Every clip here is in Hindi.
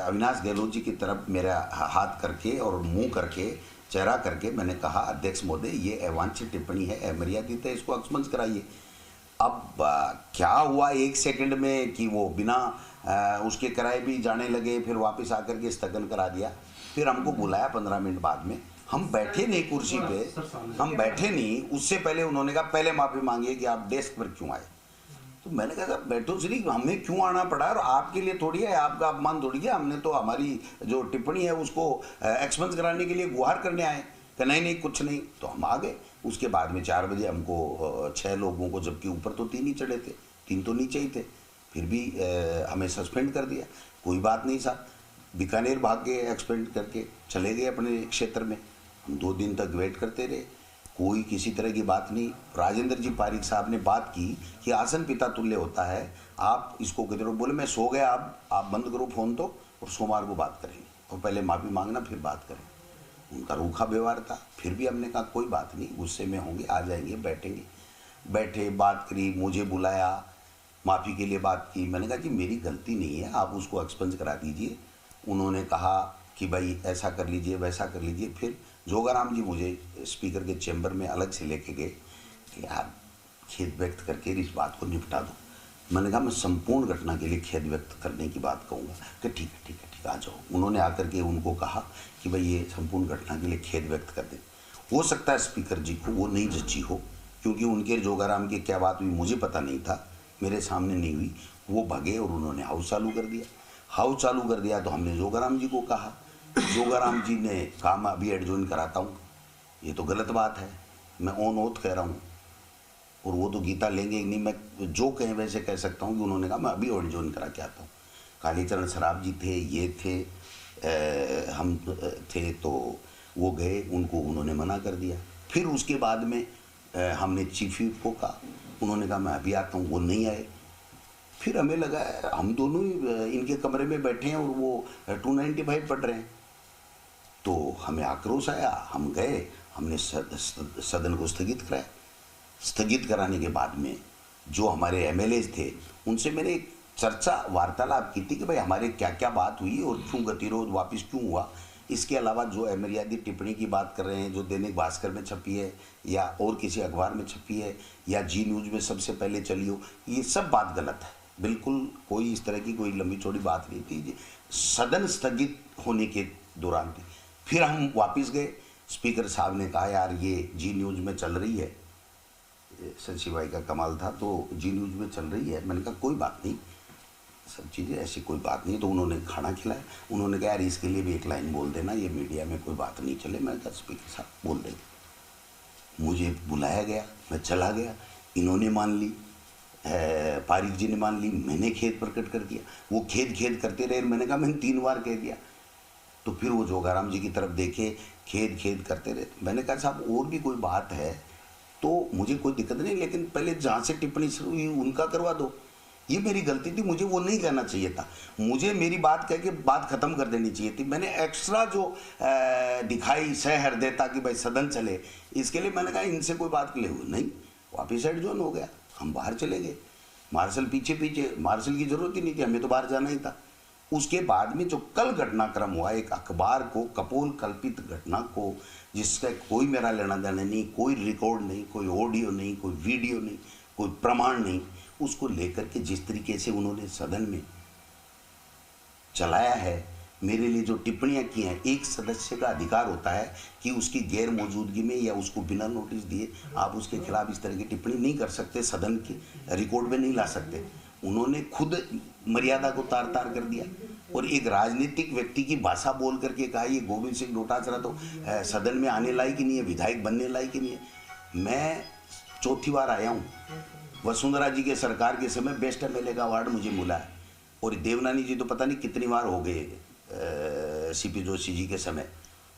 अविनाश गहलोत जी की तरफ मेरा हाथ करके और मुंह करके चेहरा करके मैंने कहा, अध्यक्ष महोदय ये अवांछित टिप्पणी है, अमर्यादित है, इसको एक्सपंज कराइए। अब क्या हुआ एक सेकंड में कि वो बिना उसके कराए भी जाने लगे, फिर वापस आकर के स्थगन करा दिया। फिर हमको बुलाया 15 मिनट बाद में, हम बैठे नहीं कुर्सी पे, हम बैठे नहीं, उससे पहले उन्होंने कहा पहले माफ़ी मांगिए कि आप डेस्क पर क्यों आए। तो मैंने कहा साहब बैठो श्री, हमें क्यों आना पड़ा और आपके लिए थोड़ी है, आपका अपमान थोड़ी है, हमने तो हमारी जो टिप्पणी है उसको एक्सपंज कराने के लिए गुहार करने आए। कि नहीं नहीं कुछ नहीं, तो हम आ गए। उसके बाद में 4 बजे हमको 6 लोगों को, जबकि ऊपर तो 3 ही चढ़े थे, 3 तो नीचे ही थे, फिर भी हमें सस्पेंड कर दिया। कोई बात नहीं साहब, बीकानेर भाग गए, एक्सपेंड करके चले गए अपने क्षेत्र में। हम 2 दिन तक वेट करते रहे, कोई किसी तरह की बात नहीं। राजेंद्र जी पारिक साहब ने बात की कि आसन पिता तुल्य होता है, आप इसको कहते रहो। बोले मैं सो गया, आप बंद करो फ़ोन तो, और सोमवार को बात करेंगे, और पहले माफ़ी मांगना फिर बात करें। उनका रूखा व्यवहार था। फिर भी हमने कहा कोई बात नहीं, गुस्से में होंगे, आ जाएंगे, बैठेंगे। बैठे, बात करी, मुझे बुलाया, माफ़ी के लिए बात की। मैंने कहा कि मेरी गलती नहीं है, आप उसको एक्सपंज करा दीजिए। उन्होंने कहा कि भाई ऐसा कर लीजिए, वैसा कर लीजिए। फिर जोगाराम जी मुझे स्पीकर के चैम्बर में अलग से लेके गए कि आप खेद व्यक्त करके इस बात को निपटा दो। मैंने कहा मैं संपूर्ण घटना के लिए खेद व्यक्त करने की बात कहूँगा। कि ठीक है ठीक है ठीक है, आ जाओ। उन्होंने आकर के उनको कहा कि भाई ये संपूर्ण घटना के लिए खेद व्यक्त कर दें। हो सकता है स्पीकर जी को वो नहीं जची हो, क्योंकि उनके जोगाराम की क्या बात हुई मुझे पता नहीं था, मेरे सामने नहीं हुई। वो भगे और उन्होंने हाउस चालू कर दिया। हाउस चालू कर दिया तो हमने जोगाराम जी को कहा। जोगाराम जी ने कहा मैं अभी एडजॉइन कराता हूँ। ये तो गलत बात है, मैं ऑन ओथ कह रहा हूँ, और वो तो गीता लेंगे ही नहीं। मैं जो कहें वैसे कह सकता हूँ कि उन्होंने कहा मैं अभी एडजॉइन करा के आता हूँ। कालीचरण सराफ जी थे, ये थे, हम थे, तो वो गए, उनको उन्होंने मना कर दिया। फिर उसके बाद में हमने चीफ व्हिप को कहा, उन्होंने कहा मैं अभी आता हूँ, वो नहीं आए। फिर हमें लगा हम दोनों ही इनके कमरे में बैठे हैं और वो 295 पढ़ रहे हैं। तो हमें आक्रोश आया, हम गए, हमने सदन को स्थगित कराया। स्थगित कराने के बाद में जो हमारे एमएलएज थे उनसे मैंने एक चर्चा वार्तालाप की थी कि भाई हमारे क्या क्या बात हुई और क्यों गतिरोध वापस क्यों हुआ। इसके अलावा जो अमर्यादित टिप्पणी की बात कर रहे हैं, जो दैनिक भास्कर में छपी है या और किसी अखबार में छपी है या जी न्यूज़ में सबसे पहले चली हो, ये सब बात गलत है। बिल्कुल कोई इस तरह की कोई लंबी चौड़ी बात नहीं थी। सदन स्थगित होने के दौरान थी। फिर हम वापस गए, स्पीकर साहब ने कहा यार ये जी न्यूज़ में चल रही है, शशि भाई का कमाल था, तो जी न्यूज़ में चल रही है। मैंने कहा कोई बात नहीं, सब चीज़ें ऐसी कोई बात नहीं। तो उन्होंने खाना खिलाया, उन्होंने कहा यार इसके लिए भी एक लाइन बोल देना, ये मीडिया में कोई बात नहीं चले। मैंने कहा स्पीकर साहब बोल देंगे। मुझे बुलाया गया, मैं चला गया, इन्होंने मान ली, पारिक जी ने मान ली, मैंने खेद प्रकट कर दिया। वो खेद करते रहे, मैंने कहा मैंने 3 बार कह दिया। तो फिर वो जोगाराम जी की तरफ देखे, खेद करते रहे। मैंने कहा साहब और भी कोई बात है तो मुझे कोई दिक्कत नहीं, लेकिन पहले जहाँ से टिप्पणी शुरू हुई उनका करवा दो। ये मेरी गलती थी, मुझे वो नहीं कहना चाहिए था। मुझे मेरी बात कह के बात खत्म कर देनी चाहिए थी। मैंने एक्स्ट्रा जो दिखाई सहृदयता कि भाई सदन चले, इसके लिए मैंने कहा इनसे कोई बात के लिए हुई नहीं। वापिस एडजॉर्न हो गया, हम बाहर चले गए। मार्शल पीछे, मार्शल की जरूरत ही नहीं थी, हमें तो बाहर जाना ही था। उसके बाद में जो कल घटनाक्रम हुआ, एक अखबार को कपोल कल्पित घटना को, जिसका कोई मेरा लेना देना नहीं, कोई रिकॉर्ड नहीं, कोई ऑडियो नहीं, कोई वीडियो नहीं, कोई प्रमाण नहीं, उसको लेकर के जिस तरीके से उन्होंने सदन में चलाया है, मेरे लिए जो टिप्पणियां की हैं, एक सदस्य का अधिकार होता है कि उसकी गैर मौजूदगी में या उसको बिना नोटिस दिए आप उसके खिलाफ इस तरह की टिप्पणी नहीं कर सकते, सदन के रिकॉर्ड में नहीं ला सकते। उन्होंने खुद मर्यादा को तार तार कर दिया और एक राजनीतिक व्यक्ति की भाषा बोल करके कहा ये गोविंद सिंह डोटासरा तो सदन में आने लायक ही नहीं है, विधायक बनने लायक ही नहीं है। मैं 4थी बार आया हूँ। वसुंधरा जी के सरकार के समय बेस्ट एमएलए का अवार्ड मुझे मिला है, और देवनानी जी तो पता नहीं कितनी बार हो गए सीपी जोशी जी के समय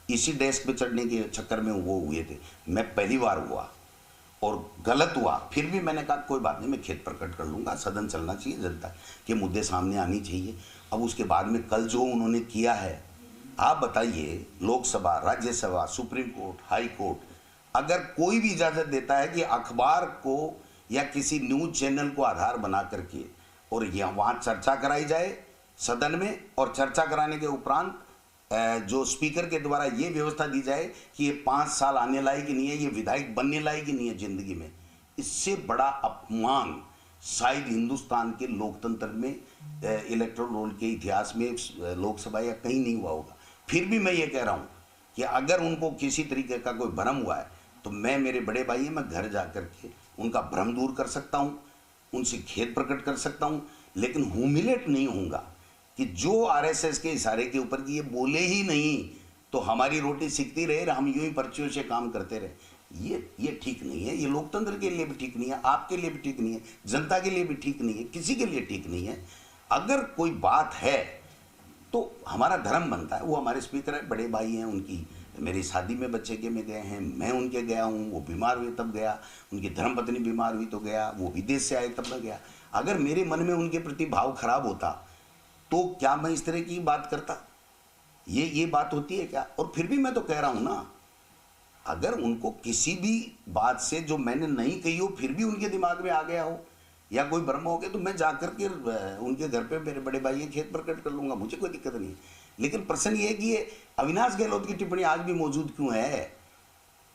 इसी डेस्क पे चढ़ने के चक्कर में वो हुए थे। मैं पहली बार हुआ और गलत हुआ, फिर भी मैंने कहा कोई बात नहीं, मैं खेद प्रकट कर लूँगा, सदन चलना चाहिए, जनता के मुद्दे सामने आनी चाहिए। अब उसके बाद में कल जो उन्होंने किया है, आप बताइए, Lok Sabha, Rajya Sabha, supreme court, high court अगर कोई भी इजाज़त देता है कि अखबार को या किसी न्यूज़ चैनल को आधार बना करके और यहाँ वहाँ चर्चा कराई जाए, सदन में और चर्चा कराने के उपरांत जो स्पीकर के द्वारा ये व्यवस्था दी जाए कि ये 5 साल आने लायक ही नहीं है, ये विधायक बनने लायक ही नहीं है जिंदगी में। इससे बड़ा अपमान शायद हिंदुस्तान के लोकतंत्र में इलेक्टोरल रोल के इतिहास में लोकसभा या कहीं नहीं हुआ होगा। फिर भी मैं ये कह रहा हूँ कि अगर उनको किसी तरीके का कोई भ्रम हुआ है तो मैं, मेरे बड़े भाई हैं, मैं घर जा कर के उनका भ्रम दूर कर सकता हूँ, उनसे खेद प्रकट कर सकता हूँ, लेकिन ह्यूमिलेट नहीं होऊंगा कि जो आरएसएस के इशारे के ऊपर कि ये बोले ही नहीं तो हमारी रोटी सिकती रहे, हम यूं ही पर्चियों से काम करते रहे। ये ठीक नहीं है, ये लोकतंत्र के लिए भी ठीक नहीं है, आपके लिए भी ठीक नहीं है, जनता के लिए भी ठीक नहीं है, किसी के लिए ठीक नहीं है। अगर कोई बात है तो हमारा धर्म बनता है। वो हमारे स्पीकर है, बड़े भाई हैं, उनकी मेरी शादी में बच्चे के में गए हैं, मैं उनके गया हूँ, वो बीमार हुए तब गया, उनकी धर्मपत्नी बीमार हुई तो गया, वो विदेश से आए तब मैं गया। अगर मेरे मन में उनके प्रति भाव खराब होता तो क्या मैं इस तरह की बात करता? ये बात होती है क्या? और फिर भी मैं तो कह रहा हूँ ना, अगर उनको किसी भी बात से जो मैंने नहीं कही हो फिर भी उनके दिमाग में आ गया हो या कोई भ्रम हो गया तो मैं जाकर के उनके घर पे मेरे बड़े भाई खेत प्रकट कर लूंगा, मुझे कोई दिक्कत नहीं। लेकिन प्रश्न ये है कि ये अविनाश गहलोत की टिप्पणी आज भी मौजूद क्यों है,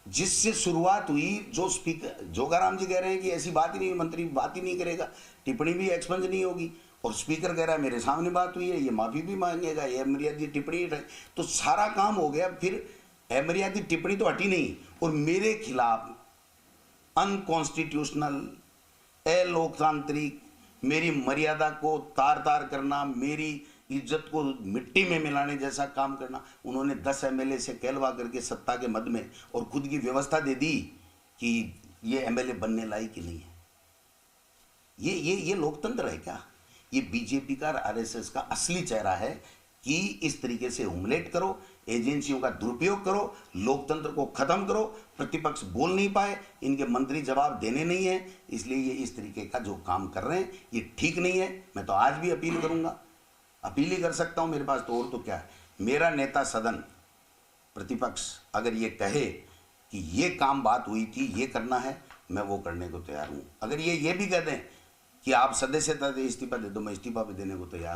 जिससे शुरुआत हुई? जो स्पीकर जोगाराम जी कह रहे हैं कि ऐसी बात ही नहीं, मंत्री बात ही नहीं करेगा, टिप्पणी भी एक्सपंज नहीं होगी, और स्पीकर कह रहा है मेरे सामने बात हुई है, ये माफी भी मांगेगा, ये अमर्यादित टिप्पणी, तो सारा काम हो गया। फिर अमर्यादित टिप्पणी तो हटी नहीं और मेरे खिलाफ अनकॉन्स्टिट्यूशनल, अलोकतांत्रिक, मेरी मर्यादा को तार तार करना, मेरी इज्जत को मिट्टी में मिलाने जैसा काम करना। उन्होंने 10 एमएलए से कहलवा करके सत्ता के मद में और खुद की व्यवस्था दे दी कि ये एमएलए बनने लायक ही नहीं है। ये लोकतंत्र है क्या? ये बीजेपी का, आरएसएस का असली चेहरा है कि इस तरीके से हुमलेट करो, एजेंसियों का दुरुपयोग करो, लोकतंत्र को खत्म करो, प्रतिपक्ष बोल नहीं पाए, इनके मंत्री जवाब देने नहीं है, इसलिए ये इस तरीके का जो काम कर रहे हैं ये ठीक नहीं है। मैं तो आज भी अपील करूंगा, अपील ही कर सकता हूं, मेरे पास तो और तो क्या है। मेरा नेता सदन, प्रतिपक्ष अगर ये कहे कि ये काम बात हुई थी, ये करना है, मैं वो करने को तैयार हूं। अगर ये भी कह दें कि आप सदस्यता से इस्तीफा दे दो, मैं इस्तीफा भी देने को तैयार।